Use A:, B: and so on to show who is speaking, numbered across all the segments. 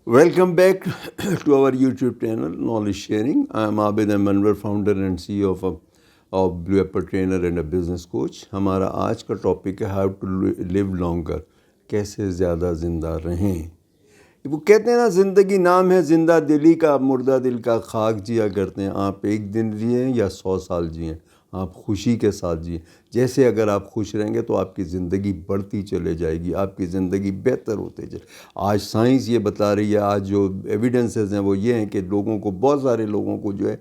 A: Welcome back to our YouTube channel, Knowledge Sharing. I am Abid Manwar, founder and CEO of Blue Apple Trainer and a business coach. ہمارا آج کا topic ہے how to live longer, کیسے زیادہ زندہ رہیں۔ وہ کہتے ہیں نا، زندگی نام ہے زندہ دلی کا، مردہ دل کا خاک جیا کرتے ہیں۔ آپ ایک دن جئیں یا 100 سال جئیں، آپ خوشی کے ساتھ جئیں۔ جیسے اگر آپ خوش رہیں گے تو آپ کی زندگی بڑھتی چلے جائے گی، آپ کی زندگی بہتر ہوتے چلے۔ آج سائنس یہ بتا رہی ہے، آج جو ایویڈنسز ہیں وہ یہ ہیں کہ لوگوں کو، بہت سارے لوگوں کو جو ہے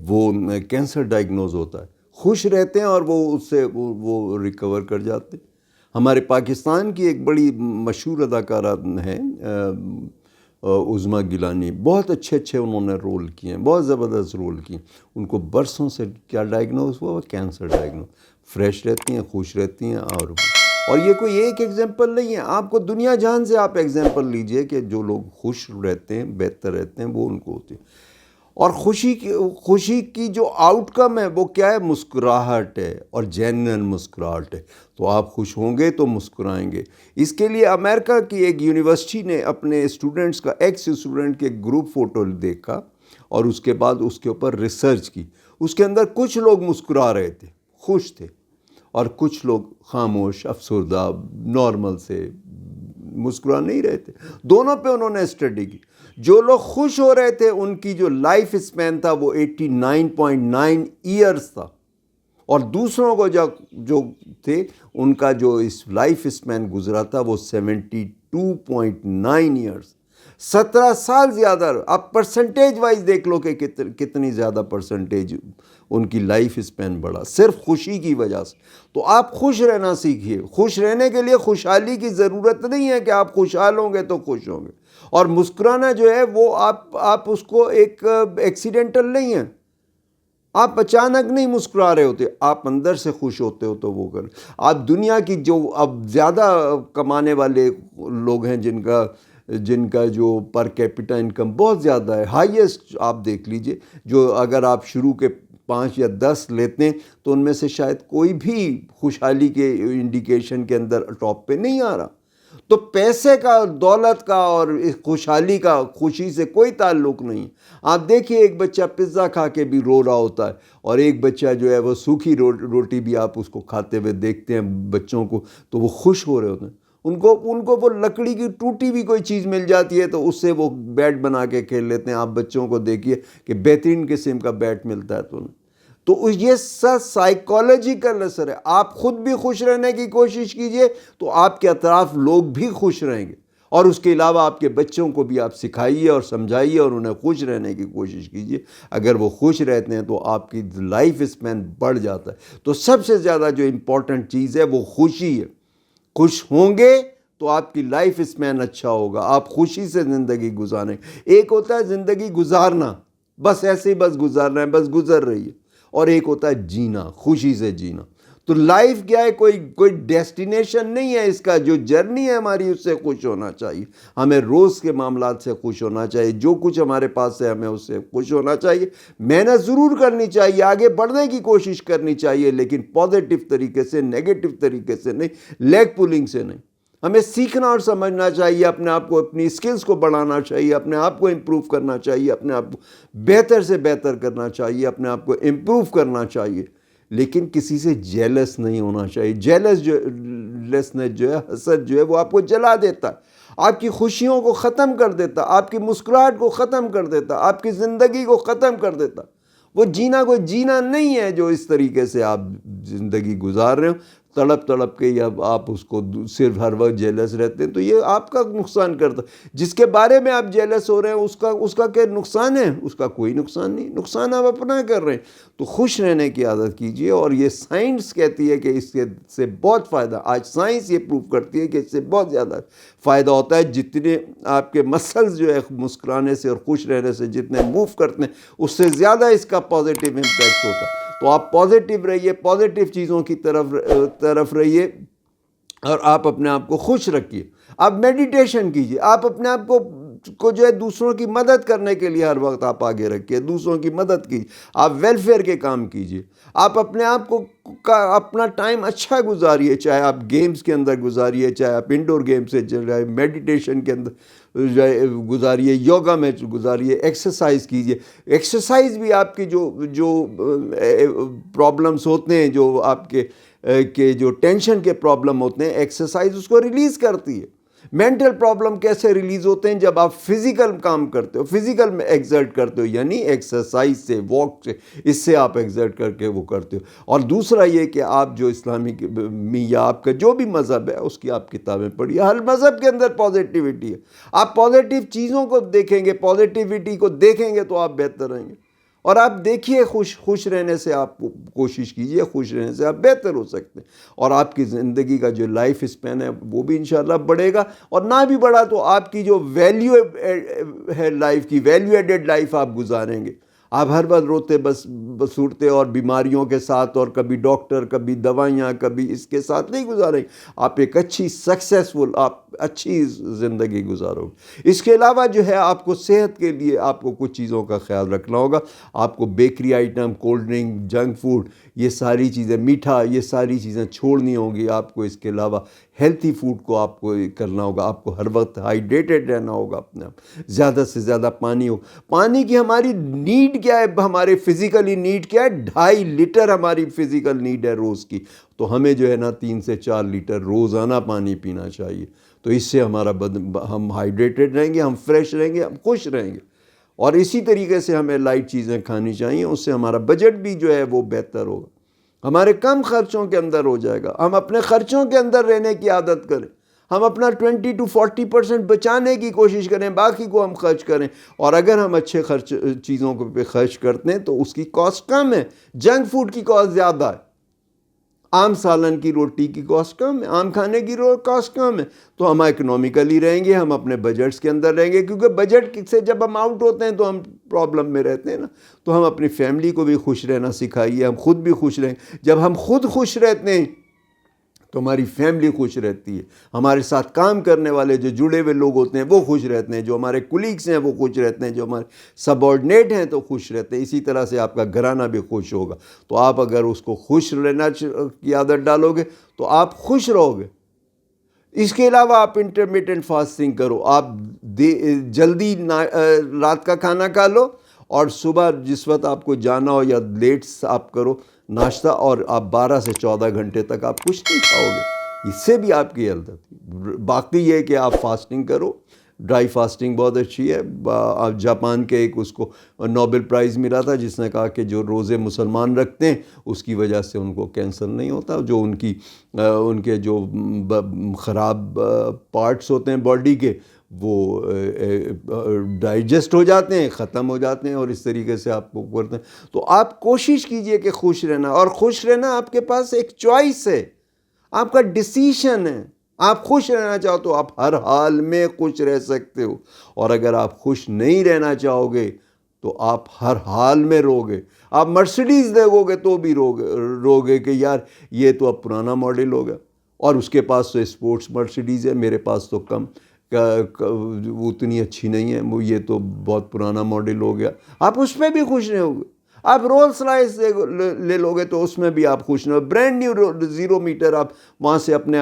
A: وہ کینسر ڈائگنوز ہوتا ہے۔ خوش رہتے ہیں اور وہ اس سے وہ ریکور کر جاتے ہیں۔ ہمارے پاکستان کی ایک بڑی مشہور اداکارہ ہیں عظمیٰ گیلانی، بہت اچھے انہوں نے رول کیے ہیں، بہت زبردست رول کیے ہیں۔ ان کو برسوں سے کیا ڈائگنوز ہوا؟ Cancer diagnose. فریش رہتی ہیں، خوش رہتی ہیں، اور یہ کوئی ایک ایگزامپل نہیں ہے، آپ کو دنیا جہان سے آپ ایگزامپل لیجئے کہ جو لوگ خوش رہتے ہیں، بہتر رہتے ہیں، وہ ان کو ہوتی ہے۔ اور خوشی کی جو آؤٹ کم ہے وہ کیا ہے؟ مسکراہٹ ہے، اور جینوئن مسکراہٹ ہے۔ تو آپ خوش ہوں گے تو مسکرائیں گے۔ اس کے لیے امریکہ کی ایک یونیورسٹی نے اپنے اسٹوڈنٹس کا، ایکس اسٹوڈنٹ کے گروپ فوٹو دیکھا اور اس کے بعد اس کے اوپر ریسرچ کی۔ اس کے اندر کچھ لوگ مسکرا رہے تھے، خوش تھے، اور کچھ لوگ خاموش، افسردہ، نارمل سے مسکرا نہیں رہے تھے۔ دونوں پہ انہوں نے اسٹڈی کی۔ جو لوگ خوش ہو رہے تھے ان کی جو لائف اسپین تھا وہ 89.9 ایئرز تھا، اور دوسروں کو جو تھے ان کا جو اس لائف اسپین گزرا تھا وہ 72.9 ایئرز، 17 سال زیادہ۔ اب پرسنٹیج وائز دیکھ لو کہ کتنی زیادہ پرسنٹیج ان کی لائف اسپین بڑھا، صرف خوشی کی وجہ سے۔ تو آپ خوش رہنا سیکھیے۔ خوش رہنے کے لیے خوشحالی کی ضرورت نہیں ہے کہ آپ خوشحال ہوں گے تو خوش ہوں گے، اور مسکرانا جو ہے وہ آپ اس کو ایک ایکسیڈنٹل نہیں ہے، آپ اچانک نہیں مسکرا رہے ہوتے، آپ اندر سے خوش ہوتے ہو تو وہ کر۔ آپ دنیا کی جو اب زیادہ کمانے والے لوگ ہیں، جن کا جو پر کیپٹا انکم بہت زیادہ ہے، ہائیسٹ آپ دیکھ لیجئے، جو اگر آپ شروع کے 5 یا 10 لیتے ہیں تو ان میں سے شاید کوئی بھی خوشحالی کے انڈیکیشن کے اندر ٹاپ پہ نہیں آ رہا۔ تو پیسے کا، دولت کا اور خوشحالی کا، خوشی سے کوئی تعلق نہیں۔ آپ دیکھیے، ایک بچہ پیزا کھا کے بھی رو رہا ہوتا ہے، اور ایک بچہ جو ہے وہ سوکھی روٹی بھی آپ اس کو کھاتے ہوئے دیکھتے ہیں بچوں کو، تو وہ خوش ہو رہے ہوتے ہیں۔ ان کو وہ لکڑی کی ٹوٹی بھی کوئی چیز مل جاتی ہے تو اس سے وہ بیٹ بنا کے کھیل لیتے ہیں۔ آپ بچوں کو دیکھیے کہ بہترین قسم کا بیٹ ملتا ہے تو یہ سب سائیکالوجیکل اثر ہے۔ آپ خود بھی خوش رہنے کی کوشش کیجئے تو آپ کے اطراف لوگ بھی خوش رہیں گے، اور اس کے علاوہ آپ کے بچوں کو بھی آپ سکھائیے اور سمجھائیے اور انہیں خوش رہنے کی کوشش کیجئے۔ اگر وہ خوش رہتے ہیں تو آپ کی لائف اسپین بڑھ جاتا ہے۔ تو سب سے زیادہ جو امپورٹنٹ چیز ہے وہ خوشی ہے۔ خوش ہوں گے تو آپ کی لائف اسپین اچھا ہوگا، آپ خوشی سے زندگی گزاریں۔ ایک ہوتا ہے زندگی گزارنا، بس ایسے ہی بس گزارنا ہے، بس گزر رہی ہے، اور ایک ہوتا ہے جینا، خوشی سے جینا۔ تو لائف کیا ہے؟ کوئی ڈیسٹینیشن نہیں ہے، اس کا جو جرنی ہے ہماری، اس سے خوش ہونا چاہیے۔ ہمیں روز کے معاملات سے خوش ہونا چاہیے، جو کچھ ہمارے پاس ہے ہمیں اس سے خوش ہونا چاہیے۔ محنت ضرور کرنی چاہیے، آگے بڑھنے کی کوشش کرنی چاہیے، لیکن پازیٹیو طریقے سے، نیگیٹو طریقے سے نہیں، لیگ پولنگ سے نہیں۔ ہمیں سیکھنا اور سمجھنا چاہیے، اپنے آپ کو، اپنی اسکلز کو بڑھانا چاہیے، اپنے آپ کو امپروو کرنا چاہیے، اپنے آپ کو بہتر سے بہتر کرنا چاہیے، اپنے آپ کو امپروو کرنا چاہیے، لیکن کسی سے جیلس نہیں ہونا چاہیے۔ لیسنس جو ہے، حسد جو ہے، وہ آپ کو جلا دیتا ہے، آپ کی خوشیوں کو ختم کر دیتا، آپ کی مسکراہٹ کو ختم کر دیتا، آپ کی زندگی کو ختم کر دیتا۔ وہ جینا کوئی جینا نہیں ہے جو اس طریقے سے آپ زندگی گزار رہے ہو، تڑپ کے، یا آپ اس کو صرف ہر وقت جیلس رہتے ہیں، تو یہ آپ کا نقصان کرتا ہے۔ جس کے بارے میں آپ جیلس ہو رہے ہیں اس کا کیا نقصان ہے؟ اس کا کوئی نقصان نہیں، نقصان آپ اپنا کر رہے ہیں۔ تو خوش رہنے کی عادت کیجئے، اور یہ سائنس کہتی ہے کہ اس سے بہت فائدہ، آج سائنس یہ پروف کرتی ہے کہ اس سے بہت زیادہ فائدہ ہوتا ہے۔ جتنے آپ کے مسلز جو ہے مسکرانے سے اور خوش رہنے سے جتنے موو کرتے ہیں، اس سے زیادہ اس کا پازیٹیو امپیکٹ ہوتا ہے۔ تو آپ پازیٹیو رہیے، پازیٹیو چیزوں کی طرف رہیے، اور آپ اپنے آپ کو خوش رکھیے۔ آپ میڈیٹیشن کیجئے، آپ اپنے آپ کو کو جو ہے دوسروں کی مدد کرنے کے لیے ہر وقت آپ آگے رکھیے، دوسروں کی مدد کیجیے، آپ ویلفیئر کے کام کیجیے، آپ اپنے آپ کو اپنا ٹائم اچھا گزاریے، چاہے آپ گیمز کے اندر گزاریے، چاہے آپ انڈور گیم سے چاہے میڈیٹیشن کے اندر گزاریے، یوگا میں گزاریے، ایکسرسائز کیجیے۔ ایکسرسائز بھی آپ کی جو پرابلمس ہوتے ہیں، جو آپ کے جو ٹینشن کے پرابلم ہوتے ہیں، ایکسرسائز اس کو ریلیز کرتی ہے۔ مینٹل پرابلم کیسے ریلیز ہوتے ہیں؟ جب آپ فزیکل کام کرتے ہو، فزیکل میں ایگزرٹ کرتے ہو، یعنی ایکسرسائز سے، واک سے، اس سے آپ ایگزرٹ کر کے وہ کرتے ہو۔ اور دوسرا یہ کہ آپ جو اسلامی میں یا آپ کا جو بھی مذہب ہے اس کی آپ کتابیں پڑھیے۔ ہر مذہب کے اندر پازیٹیوٹی ہے، آپ پازیٹیو چیزوں کو دیکھیں گے، پازیٹیوٹی کو دیکھیں گے تو آپ بہتر رہیں گے۔ اور آپ دیکھیے، خوش رہنے سے آپ کوشش کیجیے، خوش رہنے سے آپ بہتر ہو سکتے ہیں، اور آپ کی زندگی کا جو لائف اسپین ہے وہ بھی انشاءاللہ بڑھے گا، اور نہ بھی بڑھا تو آپ کی جو ویلیو ہے لائف کی، ویلیو ایڈڈ لائف آپ گزاریں گے۔ آپ ہر وقت روتے بسورتے اور بیماریوں کے ساتھ، اور کبھی ڈاکٹر، کبھی دوائیاں، کبھی اس کے ساتھ نہیں گزاریں گے۔ آپ ایک اچھی سکسیسفل، آپ اچھی زندگی گزارو گے۔ اس کے علاوہ جو ہے آپ کو صحت کے لیے آپ کو کچھ چیزوں کا خیال رکھنا ہوگا۔ آپ کو bakery item, cold drink, junk food, یہ ساری چیزیں، میٹھا، یہ ساری چیزیں چھوڑنی ہوں گی آپ کو۔ اس کے علاوہ ہیلتھی فوڈ کو آپ کو کرنا ہوگا، آپ کو ہر وقت ہائیڈریٹڈ رہنا ہوگا اپنے آپ، زیادہ سے زیادہ پانی ہو۔ پانی کی ہماری نیڈ کیا ہے؟ ہمارے فزیکلی نیڈ کیا ہے؟ 2.5 لیٹر ہماری فزیکل نیڈ ہے روز کی، تو ہمیں جو ہے نا 3 سے 4 لیٹر روزانہ پانی پینا چاہیے۔ تو اس سے ہمارا ہم ہائیڈریٹڈ رہیں گے، ہم فریش رہیں گے، ہم خوش رہیں گے۔ اور اسی طریقے سے ہمیں لائٹ چیزیں کھانی چاہیے، اس سے ہمارا بجٹ بھی جو ہے وہ بہتر ہوگا، ہمارے کم خرچوں کے اندر ہو جائے گا۔ ہم اپنے خرچوں کے اندر رہنے کی عادت کریں، ہم اپنا 20 to 40% بچانے کی کوشش کریں، باقی کو ہم خرچ کریں۔ اور اگر ہم اچھے چیزوں پہ خرچ کرتے ہیں تو اس کی کاسٹ کم ہے، جنک فوڈ کی کاسٹ زیادہ ہے، عام سالن کی روٹی کی کاسٹ کم ہے، عام کھانے کی کاسٹ کم ہے۔ تو ہم اکنامیکلی رہیں گے، ہم اپنے بجٹس کے اندر رہیں گے، کیونکہ بجٹ سے جب ہم آؤٹ ہوتے ہیں تو ہم پرابلم میں رہتے ہیں نا۔ تو ہم اپنی فیملی کو بھی خوش رہنا سکھائیے، ہم خود بھی خوش رہیں۔ جب ہم خود خوش رہتے ہیں تو ہماری فیملی خوش رہتی ہے، ہمارے ساتھ کام کرنے والے جو جڑے ہوئے لوگ ہوتے ہیں وہ خوش رہتے ہیں، جو ہمارے کولیگس ہیں وہ خوش رہتے ہیں، جو ہمارے سبارڈینیٹ ہیں تو خوش رہتے ہیں۔ اسی طرح سے آپ کا گھرانہ بھی خوش ہوگا۔ تو آپ اگر اس کو خوش رہنا کی عادت ڈالو گے تو آپ خوش رہو گے۔ اس کے علاوہ آپ انٹرمیٹنٹ فاسٹنگ کرو، آپ جلدی رات کا کھانا کھا لو، اور صبح جس وقت آپ کو جانا ہو یا لیٹ آپ کرو ناشتہ، اور آپ 12 سے 14 گھنٹے تک آپ کچھ نہیں کھاؤ گے، اس سے بھی آپ کی ہیلتھ ہے۔ باقی یہ کہ آپ فاسٹنگ کرو، ڈرائی فاسٹنگ بہت اچھی ہے۔ جاپان کے ایک اس کو نوبل پرائز ملا تھا جس نے کہا کہ جو روزے مسلمان رکھتے ہیں اس کی وجہ سے ان کو کینسر نہیں ہوتا، جو ان کے جو خراب پارٹس ہوتے ہیں باڈی کے وہ ڈائجسٹ ہو جاتے ہیں، ختم ہو جاتے ہیں، اور اس طریقے سے آپ کو کرتے ہیں۔ تو آپ کوشش کیجئے کہ خوش رہنا، اور خوش رہنا آپ کے پاس ایک چوائس ہے، آپ کا ڈیسیشن ہے۔ آپ خوش رہنا چاہو تو آپ ہر حال میں خوش رہ سکتے ہو، اور اگر آپ خوش نہیں رہنا چاہو گے تو آپ ہر حال میں رو گے۔ آپ مرسیڈیز دیکھو گے تو بھی رو گے کہ یار یہ تو اب پرانا ماڈل ہو گیا، اور اس کے پاس تو اسپورٹس مرسیڈیز ہے، میرے پاس تو کم، اتنی اچھی نہیں ہے، وہ یہ تو بہت پرانا ماڈل ہو گیا۔ آپ اس پہ بھی خوش نہیں ہوگے۔ آپ رولس رائس لے لو گے تو اس میں بھی آپ خوش نہیں ہو۔ برینڈ نیو 0 میٹر آپ وہاں سے اپنے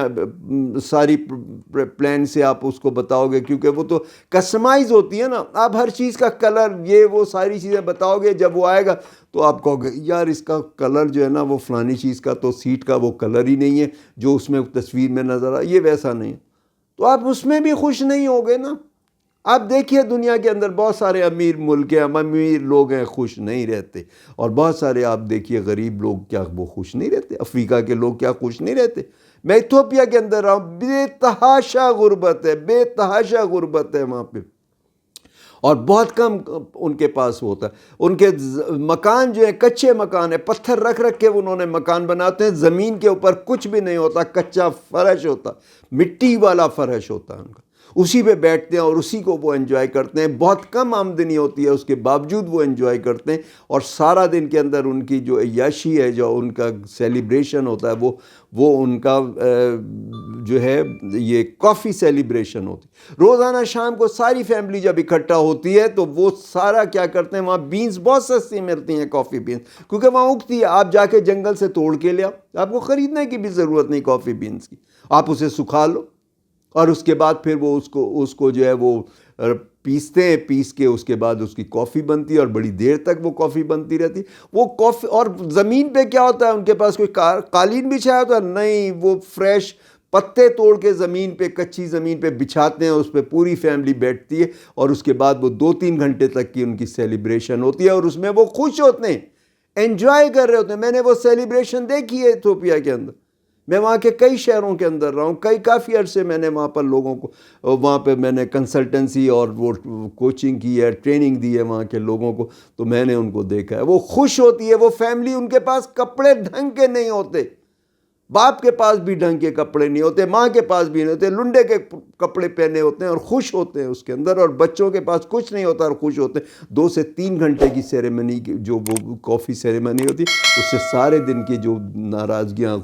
A: ساری پلان سے آپ اس کو بتاؤ گے، کیونکہ وہ تو کسٹمائز ہوتی ہے نا۔ آپ ہر چیز کا کلر، یہ وہ ساری چیزیں بتاؤ گے، جب وہ آئے گا تو آپ کہو گے یار اس کا کلر جو ہے نا وہ فلانی چیز کا تو سیٹ کا وہ کلر ہی نہیں ہے جو اس میں تصویر میں نظر آ، یہ ویسا نہیں، تو آپ اس میں بھی خوش نہیں ہوگے نا۔ آپ دیکھیے دنیا کے اندر بہت سارے امیر ملک ہیں، امیر لوگ ہیں، خوش نہیں رہتے، اور بہت سارے آپ دیکھیے غریب لوگ، کیا وہ خوش نہیں رہتے؟ افریقہ کے لوگ کیا خوش نہیں رہتے؟ میں ایتھوپیا کے اندر رہا ہوں، بے تحاشا غربت ہے، بے تحاشا غربت ہے وہاں پہ، اور بہت کم ان کے پاس ہوتا ہے۔ ان کے مکان جو ہیں کچے مکان ہیں، پتھر رکھ رکھ کے انہوں نے مکان بناتے ہیں، زمین کے اوپر کچھ بھی نہیں ہوتا، کچا فرش ہوتا، مٹی والا فرش ہوتا ہے ان کا۔ اسی پہ بیٹھتے ہیں اور اسی کو وہ انجوائے کرتے ہیں. بہت کم آمدنی ہوتی ہے، اس کے باوجود وہ انجوائے کرتے ہیں، اور سارا دن کے اندر ان کی جو عیاشی ہے، جو ان کا سیلیبریشن ہوتا ہے، وہ ان کا جو ہے یہ کافی سیلیبریشن ہوتی ہے. روزانہ شام کو ساری فیملی جب اکٹھا ہوتی ہے تو وہ سارا کیا کرتے ہیں، وہاں بینز بہت سستی ملتی ہیں، کافی بینز، کیونکہ وہاں اگتی ہے. آپ جا کے جنگل سے توڑ کے لے آؤ، آپ کو خریدنے کی بھی ضرورت نہیں کافی بینز کی. آپ اسے سکھا لو اور اس کے بعد پھر وہ اس کو جو ہے وہ پیستے ہیں، پیس کے اس کے بعد اس کی کافی بنتی ہے، اور بڑی دیر تک وہ کافی بنتی رہتی. وہ کافی، اور زمین پہ کیا ہوتا ہے، ان کے پاس کوئی قالین بچھایا ہوتا ہے نہیں، وہ فریش پتے توڑ کے زمین پہ، کچی زمین پہ بچھاتے ہیں، اس پہ پوری فیملی بیٹھتی ہے، اور اس کے بعد وہ 2-3 گھنٹے تک کی ان کی سیلیبریشن ہوتی ہے، اور اس میں وہ خوش ہوتے ہیں، انجوائے کر رہے ہوتے ہیں. میں نے وہ سیلیبریشن دیکھی ہے ایتھوپیا کے اندر. میں وہاں کے کئی شہروں کے اندر رہا ہوں، کافی عرصے میں نے وہاں پر لوگوں کو، وہاں پہ میں نے کنسلٹنسی اور وہ کوچنگ کی ہے، ٹریننگ دی ہے وہاں کے لوگوں کو، تو میں نے ان کو دیکھا ہے. وہ خوش ہوتی ہے، وہ فیملی، ان کے پاس کپڑے ڈھنگ کے نہیں ہوتے، باپ کے پاس بھی ڈھنگ کے کپڑے نہیں ہوتے، ماں کے پاس بھی نہیں ہوتے، لنڈے کے کپڑے پہنے ہوتے ہیں اور خوش ہوتے ہیں اس کے اندر، اور بچوں کے پاس کچھ نہیں ہوتا اور خوش ہوتے ہیں. 2 سے 3 گھنٹے کی سیریمنی کی جو وہ کافی سیریمنی ہوتی ہے، اس سے سارے دن کی جو ناراضگیاں،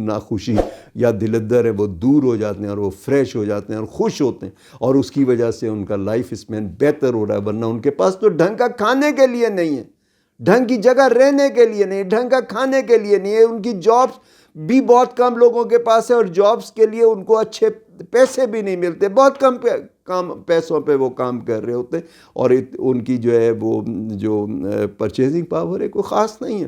A: ناخوشی یا دل در ہے، وہ دور ہو جاتے ہیں، اور وہ فریش ہو جاتے ہیں اور خوش ہوتے ہیں، اور اس کی وجہ سے ان کا لائف اسپین بہتر ہو رہا ہے. ورنہ ان کے پاس تو ڈھنگ کا کھانے کے لیے نہیں ہے، ڈھنگ کی جگہ رہنے کے لیے نہیں، ڈھنگ کا کھانے کے لیے نہیں ہے. ان کی جابس بھی بہت کم لوگوں کے پاس ہے، اور جابس کے لیے ان کو اچھے پیسے بھی نہیں ملتے، بہت کم پیسوں پہ وہ کام کر رہے ہوتے ہیں، اور ان کی جو ہے وہ جو پرچیزنگ پاور ہے کوئی خاص نہیں ہے،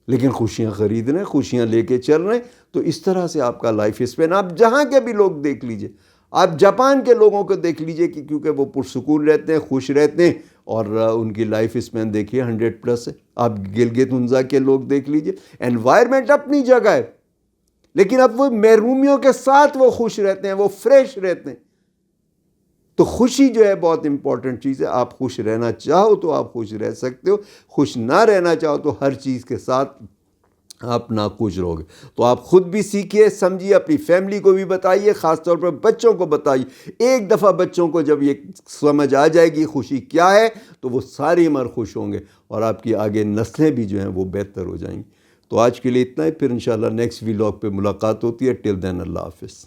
A: لیکن خوشیاں خرید رہے ہیں، خوشیاں لے کے چل رہے ہیں. تو اس طرح سے آپ کا لائف اسپین، آپ جہاں کے بھی لوگ دیکھ لیجئے، آپ جاپان کے لوگوں کو دیکھ لیجئے کہ کیونکہ وہ پرسکون رہتے ہیں، خوش رہتے ہیں، اور ان کی لائف اسپین دیکھیے 100+ ہے. آپ گلگت ہنزا کے لوگ دیکھ لیجئے، انوائرمنٹ اپنی جگہ ہے، لیکن اب وہ محرومیوں کے ساتھ وہ خوش رہتے ہیں، وہ فریش رہتے ہیں. تو خوشی جو ہے بہت امپورٹنٹ چیز ہے. آپ خوش رہنا چاہو تو آپ خوش رہ سکتے ہو، خوش نہ رہنا چاہو تو ہر چیز کے ساتھ آپ ناخوش رہو گے. تو آپ خود بھی سیکھیے، سمجھیے، اپنی فیملی کو بھی بتائیے، خاص طور پر بچوں کو بتائیے. ایک دفعہ بچوں کو جب یہ سمجھ آ جائے گی خوشی کیا ہے، تو وہ ساری عمر خوش ہوں گے، اور آپ کی آگے نسلیں بھی جو ہیں وہ بہتر ہو جائیں گی. تو آج کے لیے اتنا ہی، پھر انشاءاللہ نیکسٹ ویلاگ پہ ملاقات ہوتی ہے. ٹل دین اللہ حافظ.